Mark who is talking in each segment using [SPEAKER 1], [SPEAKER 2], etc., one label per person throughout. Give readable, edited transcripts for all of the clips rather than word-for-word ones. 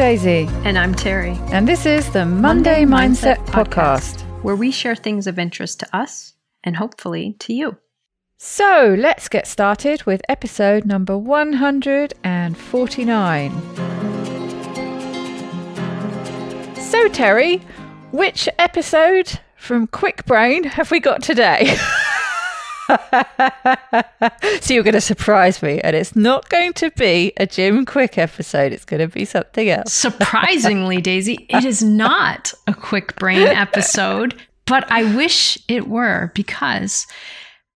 [SPEAKER 1] Daisy.
[SPEAKER 2] And I'm Terri.
[SPEAKER 1] And this is the Monday Mindset Podcast,
[SPEAKER 2] where we share things of interest to us and hopefully to you.
[SPEAKER 1] So let's get started with episode number 149. So Terri, which episode from Quick Brain have we got today? So you're going to surprise me, and it's not going to be a Jim Quick episode. It's going to be something else.
[SPEAKER 2] Surprisingly, Daisy, it is not a Quick Brain episode, but I wish it were, because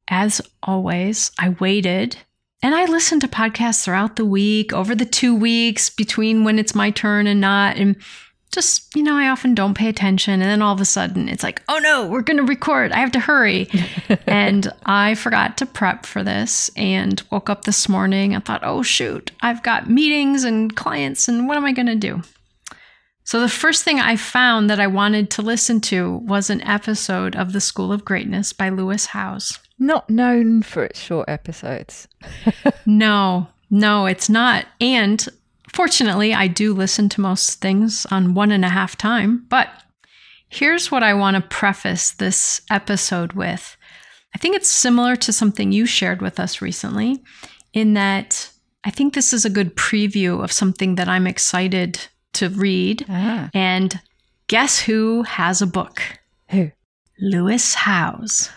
[SPEAKER 2] as always, I waited and I listened to podcasts throughout the week, over the 2 weeks between when it's my turn and not. And just, I often don't pay attention. And then all of a sudden it's like, oh no, we're going to record. I have to hurry. And I forgot to prep for this and woke up this morning and thought, oh shoot, I've got meetings and clients and what am I going to do? So the first thing I found that I wanted to listen to was an episode of The School of Greatness by Lewis Howes.
[SPEAKER 1] Not known for its short episodes.
[SPEAKER 2] No, it's not. And fortunately, I do listen to most things on 1.5 time, but here's what I want to preface this episode with. I think it's similar to something you shared with us recently, in that I think this is a good preview of something that I'm excited to read. And guess who has a book?
[SPEAKER 1] Who?
[SPEAKER 2] Lewis Howes.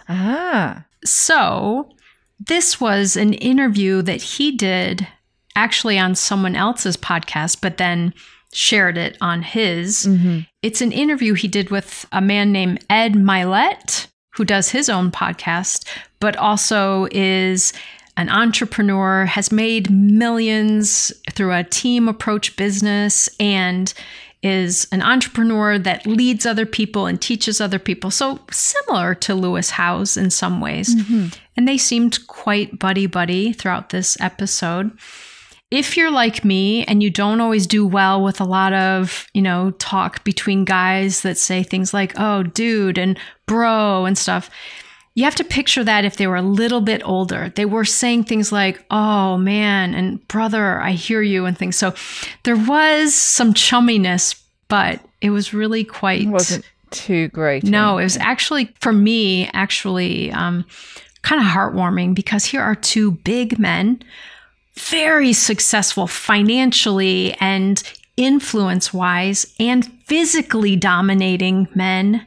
[SPEAKER 2] So this was an interview that he did actually on someone else's podcast, but then shared it on his. Mm-hmm. It's an interview he did with a man named Ed Mylett, who does his own podcast, but also is an entrepreneur, has made millions through a team approach business, and is an entrepreneur that leads other people and teaches other people. So similar to Lewis Howes in some ways. Mm-hmm. And they seemed quite buddy-buddy throughout this episode. If you're like me and you don't always do well with a lot of, talk between guys that say things like, oh, dude, and bro and stuff, you have to picture that if they were a little bit older. They were saying things like, oh, man, and brother, I hear you, and things. So there was some chumminess, but it was really quite...
[SPEAKER 1] It wasn't too great.
[SPEAKER 2] No, it was actually, for me, kind of heartwarming, because here are two big men, very successful financially and influence-wise, and physically dominating men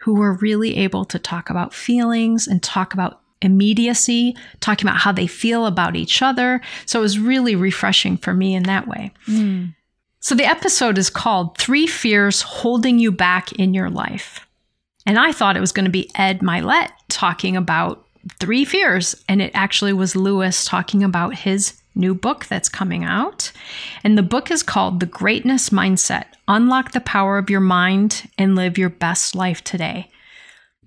[SPEAKER 2] who were really able to talk about feelings and talk about immediacy, talking about how they feel about each other. So it was really refreshing for me in that way. Mm. So the episode is called 3 Fears Holding You Back in Your Life. And I thought it was going to be Ed Mylett talking about 3 fears. And it actually was Lewis talking about his new book that's coming out. And the book is called The Greatness Mindset: Unlock the Power of Your Mind and Live Your Best Life Today.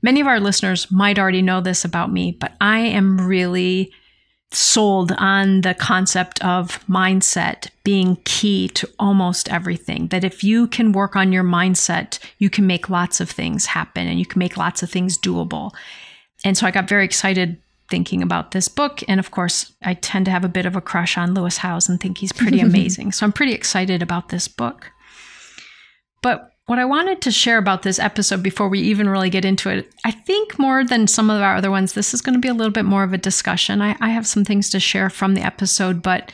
[SPEAKER 2] Many of our listeners might already know this about me, but I am really sold on the concept of mindset being key to almost everything. That if you can work on your mindset, you can make lots of things happen and you can make lots of things doable. And so I got very excited thinking about this book. And of course, I tend to have a bit of a crush on Lewis Howes and think he's pretty amazing. So I'm pretty excited about this book. But what I wanted to share about this episode before we even really get into it, I think more than some of our other ones, this is going to be a little bit more of a discussion. I have some things to share from the episode, but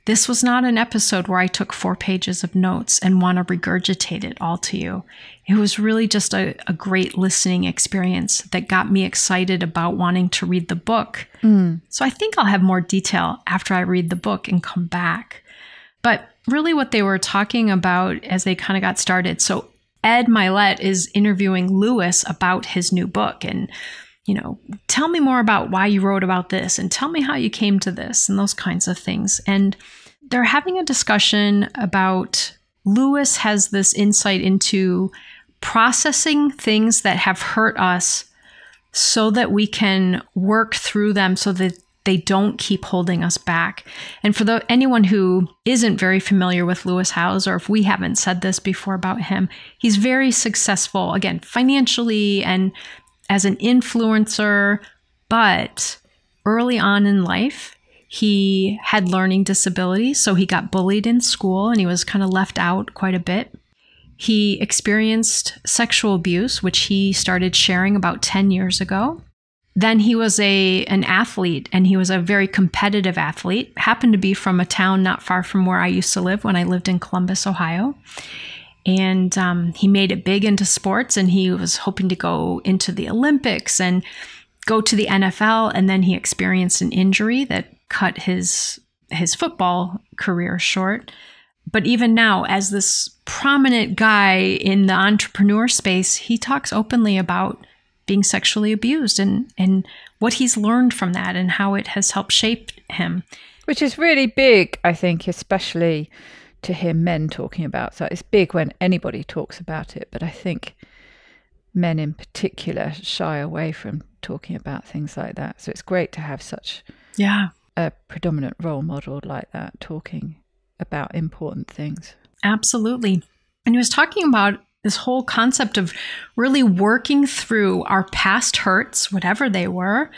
[SPEAKER 2] this was not an episode where I took 4 pages of notes and want to regurgitate it all to you. It was really just a great listening experience that got me excited about wanting to read the book. So I think I'll have more detail after I read the book and come back. But really what they were talking about as they kind of got started. So Ed Mylett is interviewing Lewis about his new book and, tell me more about why you wrote about this and tell me how you came to this and those kinds of things. And they're having a discussion about Lewis has this insight into processing things that have hurt us so that we can work through them so that they don't keep holding us back. And for anyone who isn't very familiar with Lewis Howes, or if we haven't said this before about him, he's very successful, again, financially and as an influencer, but early on in life, He had learning disabilities, so he got bullied in school and he was kind of left out quite a bit. He experienced sexual abuse, which he started sharing about 10 years ago. Then he was an athlete, and he was a very competitive athlete, happened to be from a town not far from where I used to live when I lived in Columbus, Ohio. And he made it big into sports, and he was hoping to go into the Olympics and go to the NFL. And then he experienced an injury that cut his football career short. But even now, as this prominent guy in the entrepreneur space, he talks openly about being sexually abused and what he's learned from that and how it has helped shape him.
[SPEAKER 1] Which is really big, I think, especially to hear men talking about. So it's big when anybody talks about it, but I think men in particular shy away from talking about things like that. So it's great to have such a predominant role model like that talking about important things.
[SPEAKER 2] Absolutely. And he was talking about this whole concept of really working through our past hurts, whatever they were,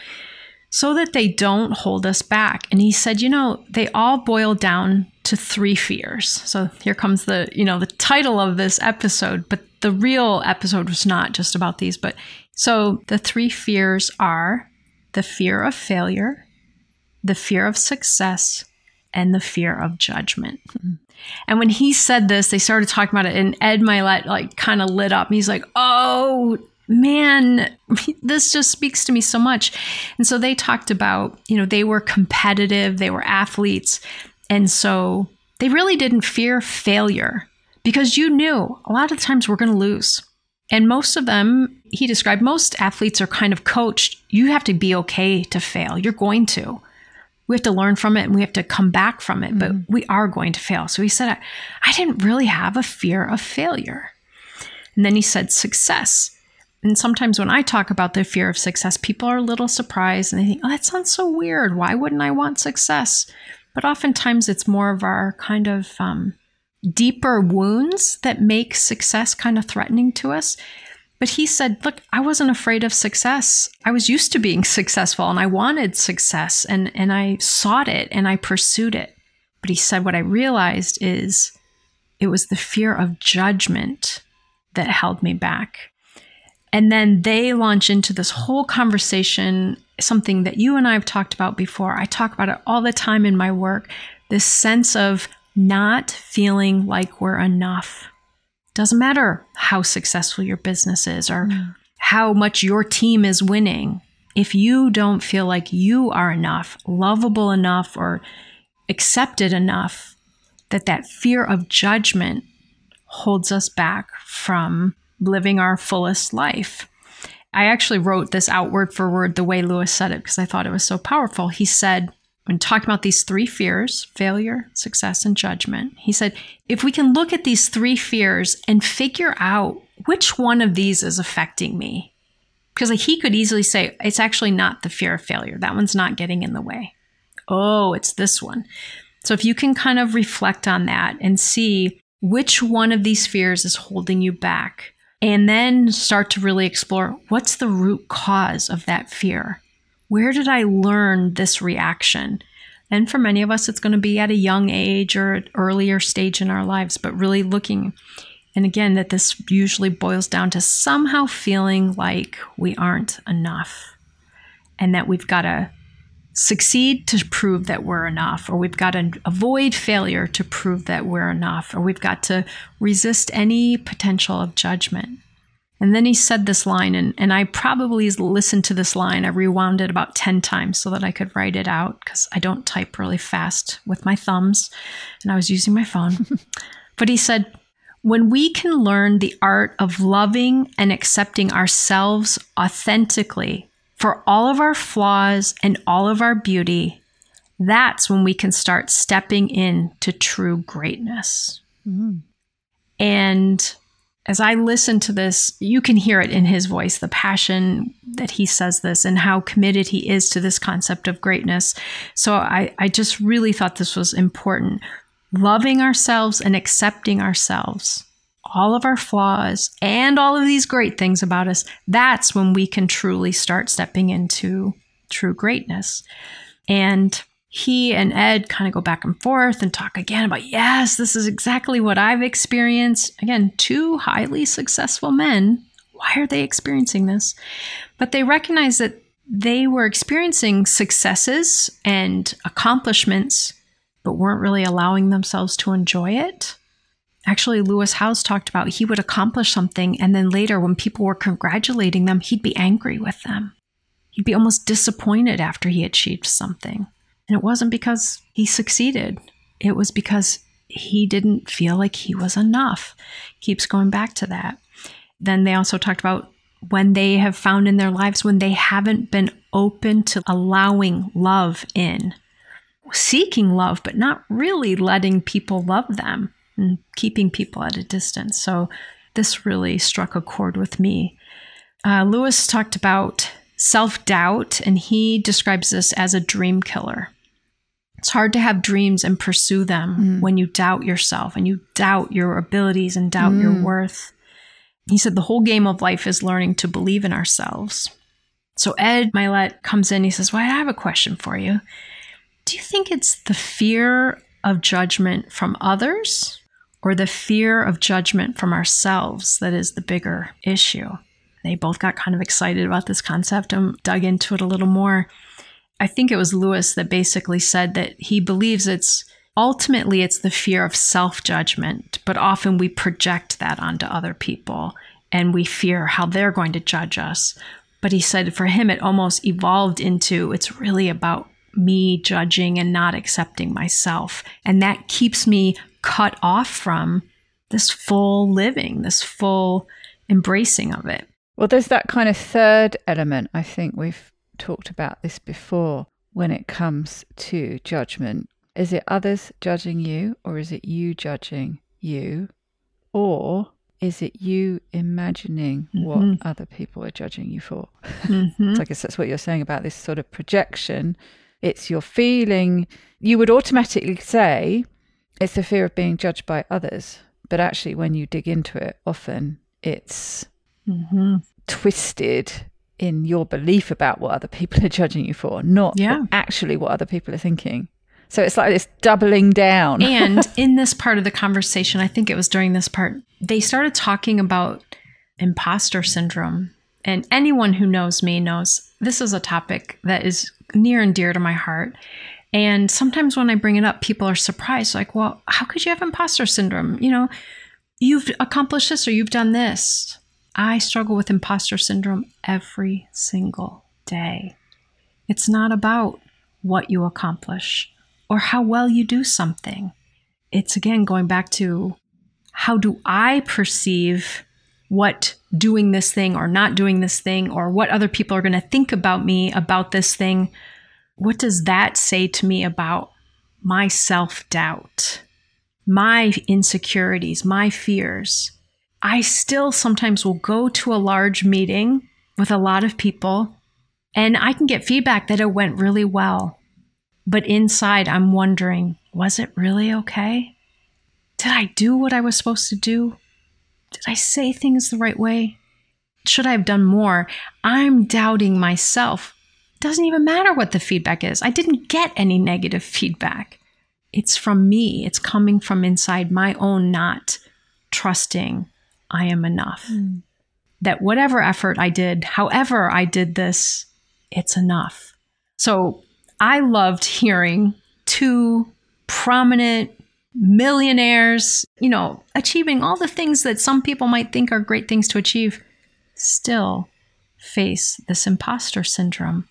[SPEAKER 2] so that they don't hold us back. And he said, they all boil down to 3 fears. So here comes the title of this episode, but the real episode was not just about these. But so the 3 fears are the fear of failure, the fear of success, and the fear of judgment. Mm-hmm. And when he said this, they started talking about it, and Ed Mylett kind of lit up. He's like, oh man, this just speaks to me so much. And so they talked about, they were competitive, they were athletes. And so they really didn't fear failure because you knew a lot of times we're going to lose. And most of them, he described, most athletes are kind of coached. You have to be okay to fail. You're going to. We have to learn from it and we have to come back from it, but we are going to fail. So he said, I didn't really have a fear of failure. And then he said success. And sometimes when I talk about the fear of success, people are a little surprised and they think, oh, that sounds so weird. Why wouldn't I want success? But oftentimes it's more of our kind of deeper wounds that make success kind of threatening to us. But he said, look, I wasn't afraid of success. I was used to being successful and I wanted success and I sought it and I pursued it. But he said, what I realized is it was the fear of judgment that held me back. And then they launch into this whole conversation, something that you and I have talked about before. I talk about it all the time in my work, this sense of not feeling like we're enough. Doesn't matter how successful your business is or how much your team is winning. If you don't feel like you are enough, lovable enough, or accepted enough, that fear of judgment holds us back from living our fullest life. I actually wrote this out word for word the way Lewis said it because I thought it was so powerful. He said, when talking about these 3 fears, failure, success, and judgment, he said, if we can look at these 3 fears and figure out which one of these is affecting me, because he could easily say, it's actually not the fear of failure. That one's not getting in the way. Oh, it's this one. So if you can kind of reflect on that and see which one of these fears is holding you back, and then start to really explore what's the root cause of that fear. Where did I learn this reaction? And for many of us, it's going to be at a young age or an earlier stage in our lives, but really looking. And again, that this usually boils down to somehow feeling like we aren't enough and that we've got to succeed to prove that we're enough, or we've got to avoid failure to prove that we're enough, or we've got to resist any potential of judgment. And then he said this line, and I probably listened to this line. I rewound it about 10 times so that I could write it out because I don't type really fast with my thumbs, and I was using my phone. But he said, when we can learn the art of loving and accepting ourselves authentically for all of our flaws and all of our beauty, that's when we can start stepping into true greatness. And as I listen to this, you can hear it in his voice, the passion that he says this and how committed he is to this concept of greatness. So I just really thought this was important. Loving ourselves and accepting ourselves, all of our flaws and all of these great things about us, that's when we can truly start stepping into true greatness. And he and Ed kind of go back and forth and talk again about, yes, this is exactly what I've experienced. Again, two highly successful men. Why are they experiencing this? But they recognize that they were experiencing successes and accomplishments, but weren't really allowing themselves to enjoy it. Actually, Lewis Howes talked about he would accomplish something, and then later when people were congratulating them, he'd be angry with them. He'd be almost disappointed after he achieved something. And it wasn't because he succeeded. It was because he didn't feel like he was enough. Keeps going back to that. Then they also talked about when they have found in their lives when they haven't been open to allowing love in, seeking love, but not really letting people love them and keeping people at a distance. So this really struck a chord with me. Lewis talked about self-doubt, and he describes this as a dream killer. It's hard to have dreams and pursue them when you doubt yourself and you doubt your abilities and doubt your worth. He said the whole game of life is learning to believe in ourselves. So Ed Mylett comes in. He says, well, I have a question for you. Do you think it's the fear of judgment from others or the fear of judgment from ourselves that is the bigger issue? They both got kind of excited about this concept and dug into it a little more. I think it was Lewis that basically said that he believes ultimately it's the fear of self-judgment, but often we project that onto other people and we fear how they're going to judge us. But he said for him, it almost evolved into it's really about me judging and not accepting myself. And that keeps me cut off from this full living, this full embracing of it.
[SPEAKER 1] Well, there's that kind of third element. I think we've talked about this before when it comes to judgment. Is it others judging you, or is it you judging you? Or is it you imagining what other people are judging you for? So I guess that's what you're saying about this sort of projection. It's your feeling. You would automatically say it's the fear of being judged by others. But actually, when you dig into it, often it's twisted in your belief about what other people are judging you for, not actually what other people are thinking. So it's like this doubling down.
[SPEAKER 2] And in this part of the conversation, I think it was during this part, they started talking about imposter syndrome. And anyone who knows me knows this is a topic that is near and dear to my heart. And sometimes when I bring it up, people are surprised, like, well, how could you have imposter syndrome? You know, you've accomplished this or you've done this. I struggle with imposter syndrome every single day. It's not about what you accomplish or how well you do something. It's again going back to how do I perceive what doing this thing or not doing this thing or what other people are going to think about me about this thing. What does that say to me about my self-doubt, my insecurities, my fears? I still sometimes will go to a large meeting with a lot of people and I can get feedback that it went really well. But inside I'm wondering, was it really okay? Did I do what I was supposed to do? Did I say things the right way? Should I have done more? I'm doubting myself. It doesn't even matter what the feedback is. I didn't get any negative feedback. It's from me. It's coming from inside my own not trusting I am enough. That whatever effort I did, however I did this, it's enough. So I loved hearing two prominent millionaires, achieving all the things that some people might think are great things to achieve, still face this imposter syndrome.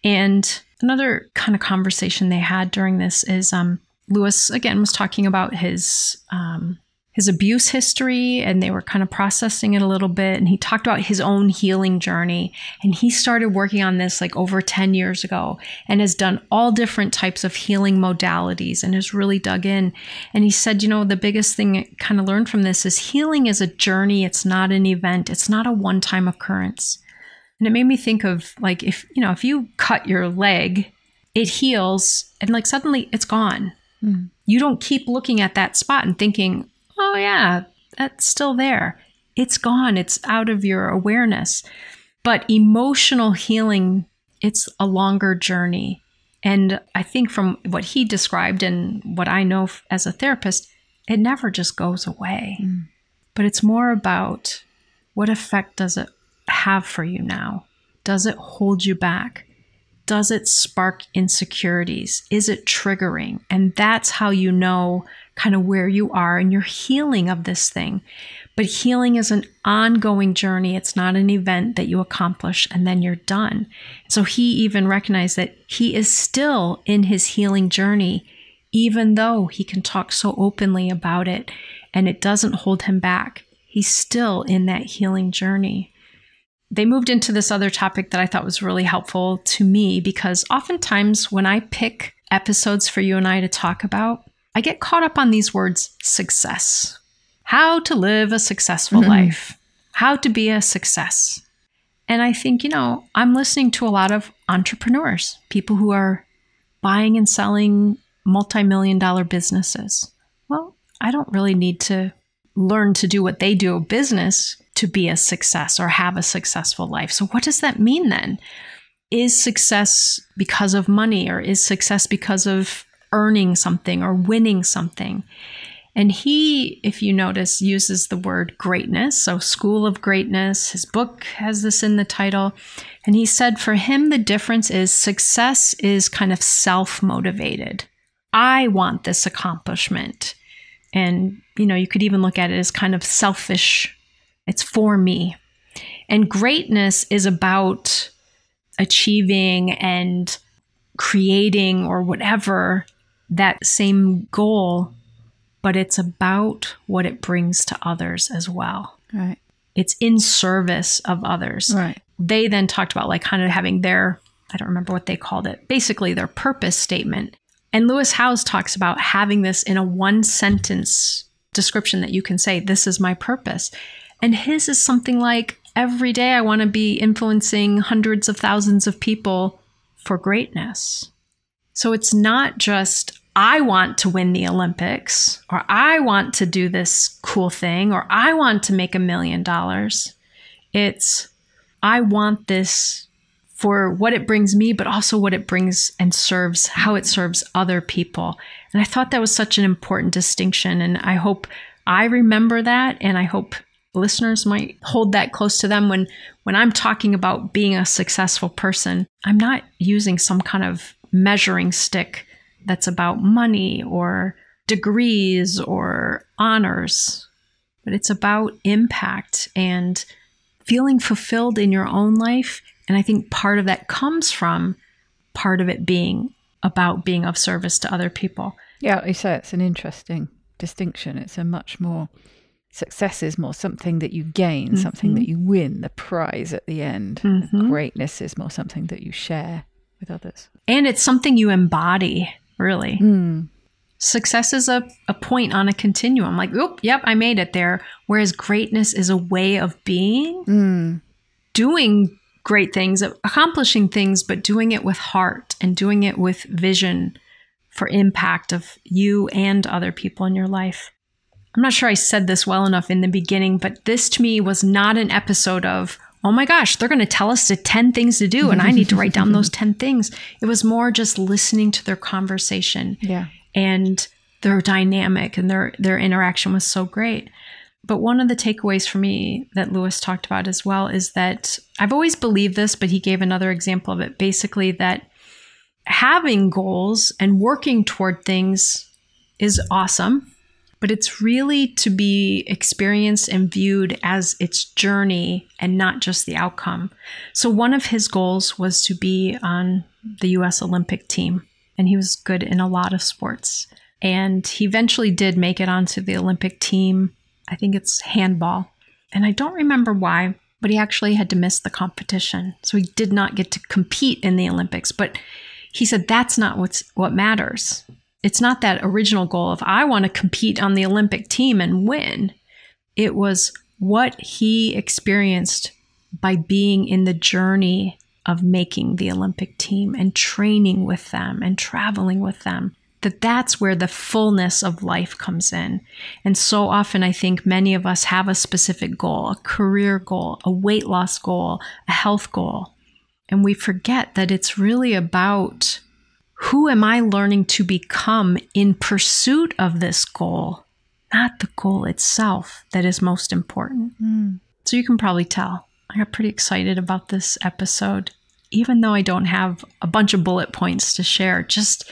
[SPEAKER 2] And another kind of conversation they had during this is Lewis, again, was talking about his abuse history, and they were kind of processing it a little bit. And he talked about his own healing journey. And he started working on this like over 10 years ago and has done all different types of healing modalities and has really dug in. And he said, the biggest thing I kind of learned from this is healing is a journey. It's not an event. It's not a one-time occurrence. And it made me think of like, if you cut your leg, it heals and like suddenly it's gone. You don't keep looking at that spot and thinking, oh yeah, that's still there. It's gone. It's out of your awareness. But emotional healing, it's a longer journey. And I think from what he described and what I know as a therapist, it never just goes away. But it's more about what effect does it have for you now? Does it hold you back? Does it spark insecurities? Is it triggering? And that's how you know kind of where you are in your healing of this thing. But healing is an ongoing journey. It's not an event that you accomplish and then you're done. So he even recognized that he is still in his healing journey, even though he can talk so openly about it and it doesn't hold him back. He's still in that healing journey. They moved into this other topic that I thought was really helpful to me, because oftentimes when I pick episodes for you and I to talk about, I get caught up on these words: success, how to live a successful life, how to be a success. And I think, I'm listening to a lot of entrepreneurs, people who are buying and selling multi-million-dollar businesses. Well, I don't really need to learn to do what they do in business to be a success or have a successful life. So what does that mean then? Is success because of money, or is success because of earning something or winning something? And he, if you notice, uses the word greatness. So School of Greatness, his book has this in the title. And he said for him, the difference is success is kind of self-motivated. I want this accomplishment. And, you could even look at it as kind of selfish. It's for me. And greatness is about achieving and creating or whatever that same goal, but it's about what it brings to others as well.
[SPEAKER 1] Right.
[SPEAKER 2] It's in service of others.
[SPEAKER 1] Right.
[SPEAKER 2] They then talked about like kind of having their, I don't remember what they called it, basically their purpose statement. And Lewis Howes talks about having this in a one sentence description that you can say, this is my purpose. And his is something like, every day I want to be influencing hundreds of thousands of people for greatness. So it's not just, I want to win the Olympics, or I want to do this cool thing, or I want to make $1 million. It's, I want this for what it brings me, but also what it brings and serves, how it serves other people. And I thought that was such an important distinction. And I hope I remember that. And I hope listeners might hold that close to them when I'm talking about being a successful person. I'm not using some kind of measuring stick that's about money or degrees or honors, but it's about impact and feeling fulfilled in your own life. And I think part of that comes from part of it being about being of service to other people.
[SPEAKER 1] Yeah, you say it's an interesting distinction. It's a much more, success is more something that you gain, something that you win, the prize at the end. Greatness is more something that you share with others.
[SPEAKER 2] And it's something you embody, really. Success is a point on a continuum, like, oop, yep, I made it there. Whereas greatness is a way of being, doing great things, accomplishing things, but doing it with heart and doing it with vision for impact of you and other people in your life. I'm not sure I said this well enough in the beginning, but this to me was not an episode of, oh my gosh, they're going to tell us the 10 things to do and I need to write down those 10 things. It was more just listening to their conversation and their dynamic, and their interaction was so great. But one of the takeaways for me that Lewis talked about as well is that I've always believed this, but he gave another example of it, basically that having goals and working toward things is awesome, but it's really to be experienced and viewed as its journey and not just the outcome. So one of his goals was to be on the U.S. Olympic team, and he was good in a lot of sports. And he eventually did make it onto the Olympic team. I think it's handball. And I don't remember why, but he actually had to miss the competition. So he did not get to compete in the Olympics. But he said that's not what matters. It's not that original goal of, I want to compete on the Olympic team and win. It was what he experienced by being in the journey of making the Olympic team and training with them and traveling with them. That's where the fullness of life comes in. And so often I think many of us have a specific goal, a career goal, a weight loss goal, a health goal. And we forget that it's really about Who am I learning to become in pursuit of this goal? Not the goal itself that is most important. So you can probably tell I got pretty excited about this episode, even though I don't have a bunch of bullet points to share. Just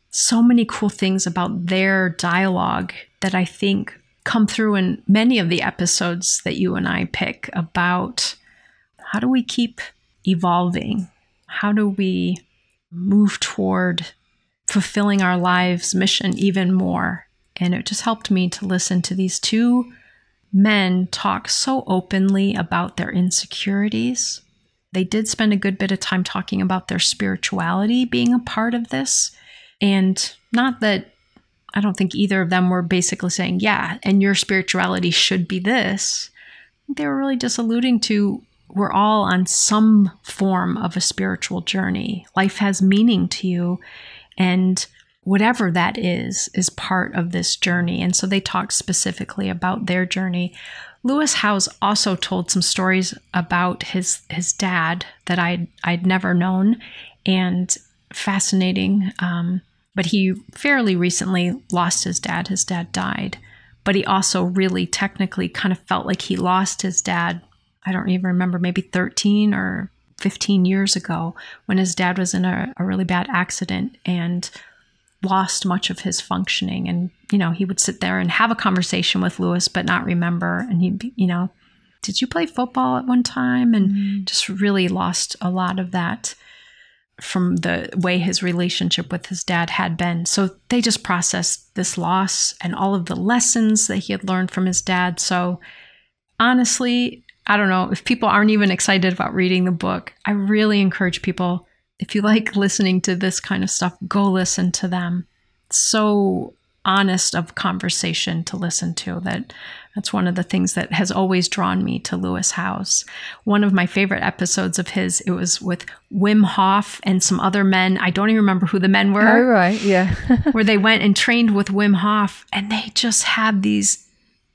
[SPEAKER 2] so many cool things about their dialogue that I think come through in many of the episodes that you and I pick about how do we keep evolving? How do we move toward fulfilling our lives' mission even more? And it just helped me to listen to these two men talk so openly about their insecurities. They did spend a good bit of time talking about their spirituality being a part of this. And not that I don't think either of them were basically saying, yeah, and your spirituality should be this. They were really just alluding to we're all on some form of a spiritual journey. Life has meaning to you. And whatever that is part of this journey. And so they talked specifically about their journey. Lewis Howes also told some stories about his dad that I'd never known, and fascinating. But he fairly recently lost his dad. His dad died. But he also really technically kind of felt like he lost his dad, I don't even remember, maybe 13 or 15 years ago, when his dad was in a really bad accident and lost much of his functioning. And, he would sit there and have a conversation with Lewis, but not remember. And he'd be, did you play football at one time? And just really lost a lot of that from the way his relationship with his dad had been. So they just processed this loss and all of the lessons that he had learned from his dad. So honestly, I don't know if people aren't even excited about reading the book. I really encourage people, if you like listening to this kind of stuff, go listen to them. It's so honest of conversation to listen to. That's one of the things that has always drawn me to Lewis Howes. One of my favorite episodes of his, it was with Wim Hof and some other men. I don't even remember who the men were.
[SPEAKER 1] Oh, right, yeah.
[SPEAKER 2] Where they went and trained with Wim Hof, and they just had these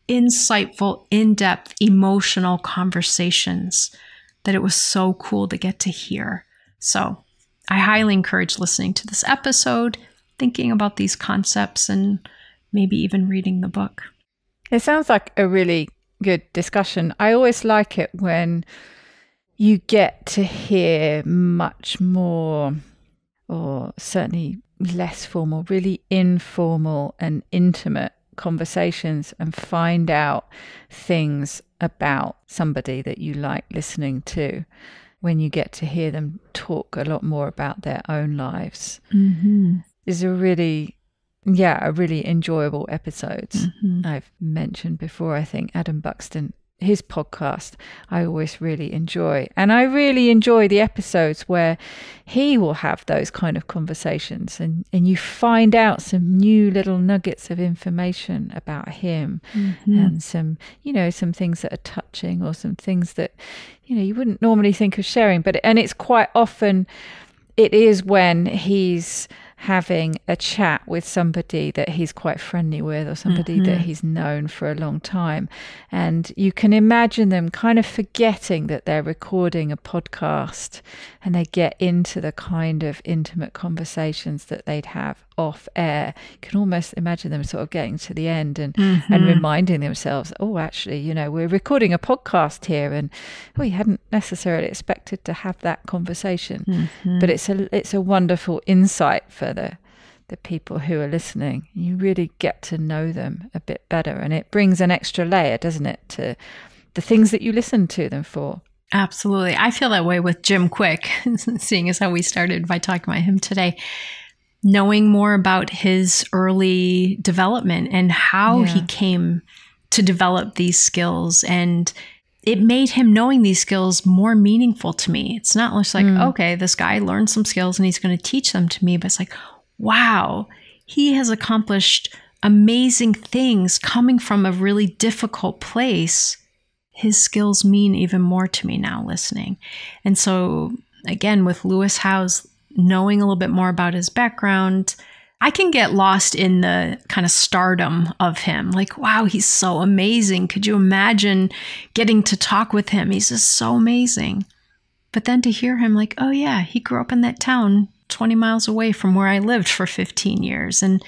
[SPEAKER 2] insightful, in-depth, emotional conversations that it was so cool to get to hear. So I highly encourage listening to this episode, thinking about these concepts, and maybe even reading the book.
[SPEAKER 1] It sounds like a really good discussion. I always like it when you get to hear much more, or certainly less formal, really informal and intimate conversations, and find out things about somebody that you like listening to, when you get to hear them talk a lot more about their own lives. Is a really enjoyable episodes. I've mentioned before, I think Adam Buxton, his podcast, I always really enjoy. And I really enjoy the episodes where he will have those kind of conversations, and you find out some new little nuggets of information about him, and some things that are touching, or some things that, you wouldn't normally think of sharing. And it's quite often, it is when he's having a chat with somebody that he's quite friendly with, or somebody that he's known for a long time. And you can imagine them kind of forgetting that they're recording a podcast, and they get into the kind of intimate conversations that they'd have off air. You can almost imagine them sort of getting to the end and reminding themselves, oh, actually, we're recording a podcast here, and we hadn't necessarily expected to have that conversation. But it's a wonderful insight for the people who are listening. You really get to know them a bit better, and it brings an extra layer, doesn't it, to the things that you listen to them for.
[SPEAKER 2] Absolutely. I feel that way with Jim Quick, seeing as how we started by talking about him today. Knowing more about his early development and how he came to develop these skills, and it made him knowing these skills more meaningful to me. It's not just like, okay, this guy learned some skills and he's going to teach them to me, but it's like, wow, he has accomplished amazing things coming from a really difficult place. His skills mean even more to me now listening. And so again, with Lewis Howes, knowing a little bit more about his background, I can get lost in the kind of stardom of him. Like, wow, he's so amazing. Could you imagine getting to talk with him? He's just so amazing. But then to hear him like, oh yeah, he grew up in that town 20 miles away from where I lived for 15 years. And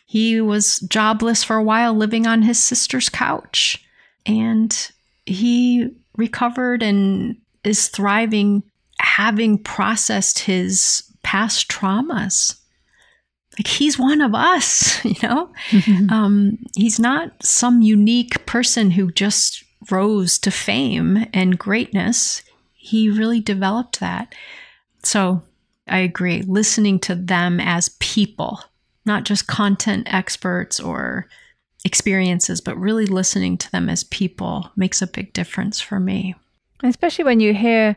[SPEAKER 2] he was jobless for a while, living on his sister's couch. And he recovered and is thriving, having processed his past traumas. Like, he's one of us, you know? He's not some unique person who just rose to fame and greatness. He really developed that. So I agree. Listening to them as people, not just content experts or experiences, but really listening to them as people makes a big difference for me.
[SPEAKER 1] Especially when you hear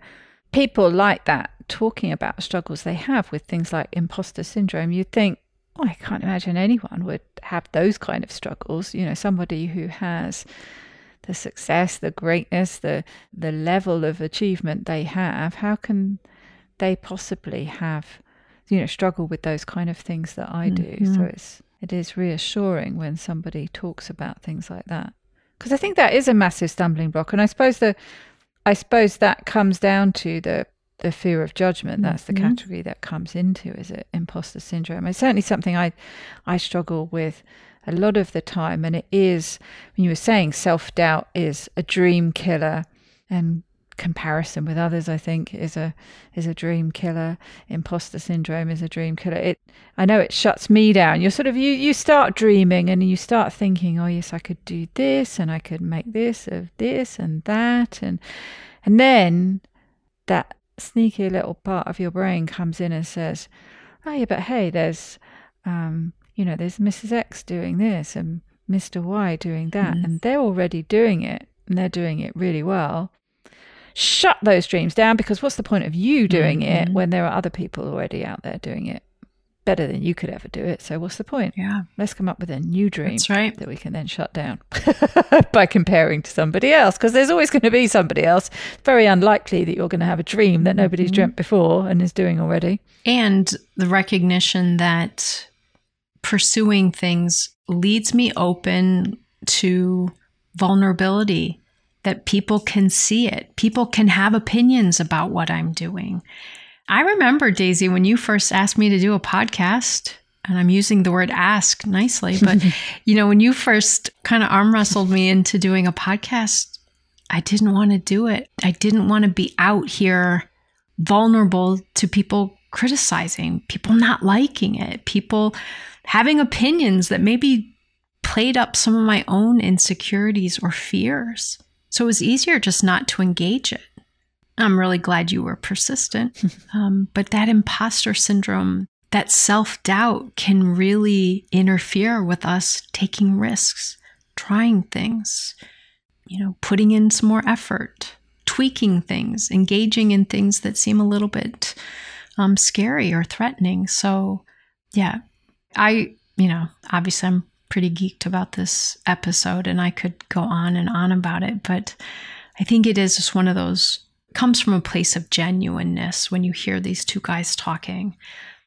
[SPEAKER 1] people like that talking about struggles they have with things like imposter syndrome, you think, oh, I can't imagine anyone would have those kind of struggles. You know, somebody who has the success, the greatness, the level of achievement they have, how can they possibly have, you know, struggle with those kind of things that I do? So it is reassuring when somebody talks about things like that, because I think that is a massive stumbling block. And I suppose that comes down to the fear of judgment. That's the category that comes into, is it, imposter syndrome. It's certainly something I struggle with a lot of the time. And it is, when you were saying self-doubt is a dream killer, and comparison with others, I think, is a dream killer. Imposter syndrome is a dream killer. I know it shuts me down. You're sort of, you start dreaming and you start thinking, oh yes, I could do this and I could make this of this and that, and then that sneaky little part of your brain comes in and says, oh yeah, but hey, there's there's Mrs. X doing this and Mr. Y doing that, and they're already doing it and they're doing it really well. Shut those dreams down, because what's the point of you doing it when there are other people already out there doing it better than you could ever do it? So what's the point?
[SPEAKER 2] Yeah.
[SPEAKER 1] Let's come up with a new dream.
[SPEAKER 2] That's right.
[SPEAKER 1] That we can then shut down by comparing to somebody else, because there's always going to be somebody else. It's very unlikely that you're going to have a dream that nobody's dreamt before and is doing already.
[SPEAKER 2] And the recognition that pursuing things leads me open to vulnerability, that people can see it. People can have opinions about what I'm doing. I remember, Daisy, when you first asked me to do a podcast, and I'm using the word ask nicely, but when you first kind of arm wrestled me into doing a podcast, I didn't want to do it. I didn't want to be out here vulnerable to people criticizing, people not liking it, people having opinions that maybe played up some of my own insecurities or fears. So it was easier just not to engage it. I'm really glad you were persistent. But that imposter syndrome, that self-doubt can really interfere with us taking risks, trying things, putting in some more effort, tweaking things, engaging in things that seem a little bit scary or threatening. So yeah, obviously I'm pretty geeked about this episode and I could go on and on about it, but I think it is just one of those, comes from a place of genuineness when you hear these two guys talking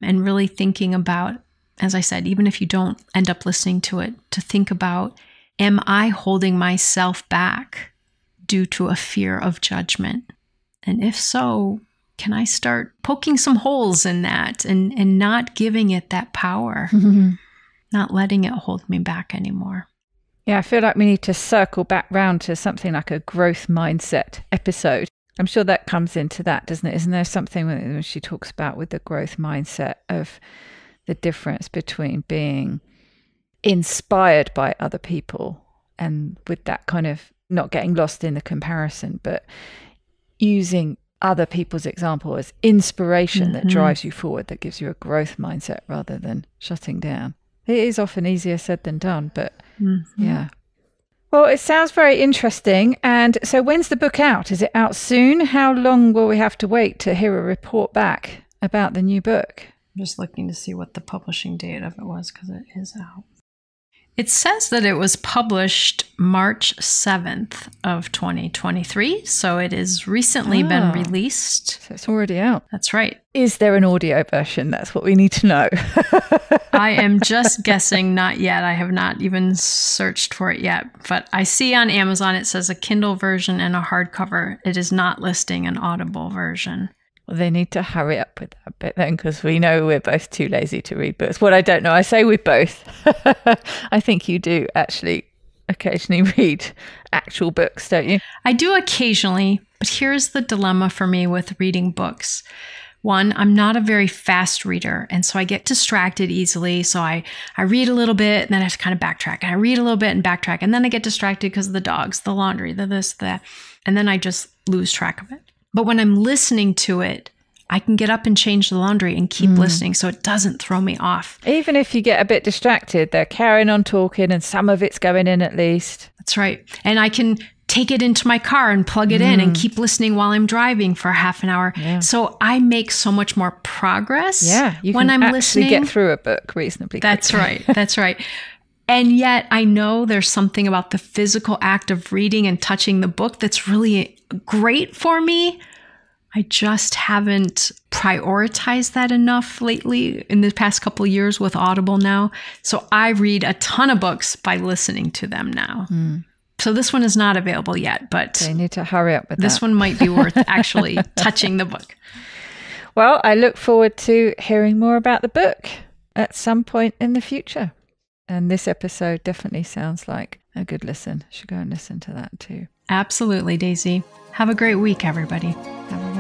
[SPEAKER 2] and really thinking about, as I said, even if you don't end up listening to it, to think about, am I holding myself back due to a fear of judgment? And if so, can I start poking some holes in that and not giving it that power? Not letting it hold me back anymore.
[SPEAKER 1] Yeah, I feel like we need to circle back round to something like a growth mindset episode. I'm sure that comes into that, doesn't it? Isn't there something when she talks about with the growth mindset of the difference between being inspired by other people and with that kind of not getting lost in the comparison, but using other people's example as inspiration that drives you forward, that gives you a growth mindset rather than shutting down. It is often easier said than done, but yeah. Well, it sounds very interesting. And so when's the book out? Is it out soon? How long will we have to wait to hear a report back about the new book?
[SPEAKER 2] I'm just looking to see what the publishing date of it was, because it is out. It says that it was published March 7th of 2023, so it has recently been released.
[SPEAKER 1] So it's already out.
[SPEAKER 2] That's right.
[SPEAKER 1] Is there an audio version? That's what we need to know.
[SPEAKER 2] I am just guessing, not yet. I have not even searched for it yet. But I see on Amazon it says a Kindle version and a hardcover. It is not listing an Audible version.
[SPEAKER 1] Well, they need to hurry up with that bit then, because we know we're both too lazy to read books. What I don't know, I say we both. I think you do actually occasionally read actual books, don't you?
[SPEAKER 2] I do occasionally, but here's the dilemma for me with reading books. One, I'm not a very fast reader, and so I get distracted easily. So I read a little bit, and then I have to kind of backtrack. And I read a little bit and backtrack, and then I get distracted because of the dogs, the laundry, the this, that, and then I just lose track of it. But when I'm listening to it, I can get up and change the laundry and keep listening so it doesn't throw me off.
[SPEAKER 1] Even if you get a bit distracted, they're carrying on talking and some of it's going in at least.
[SPEAKER 2] That's right. And I can take it into my car and plug it in and keep listening while I'm driving for half an hour. Yeah. So I make so much more progress when I'm listening.
[SPEAKER 1] Get through a book reasonably quickly.
[SPEAKER 2] That's right. That's right. And yet I know there's something about the physical act of reading and touching the book that's really great for me. I just haven't prioritized that enough lately in the past couple of years with Audible now. So I read a ton of books by listening to them now. So this one is not available yet, but
[SPEAKER 1] they need to hurry up with
[SPEAKER 2] this one might be worth actually touching the book.
[SPEAKER 1] Well, I look forward to hearing more about the book at some point in the future. And this episode definitely sounds like a good listen. Should go and listen to that too.
[SPEAKER 2] Absolutely, Daisy. Have a great week, everybody.
[SPEAKER 1] Have a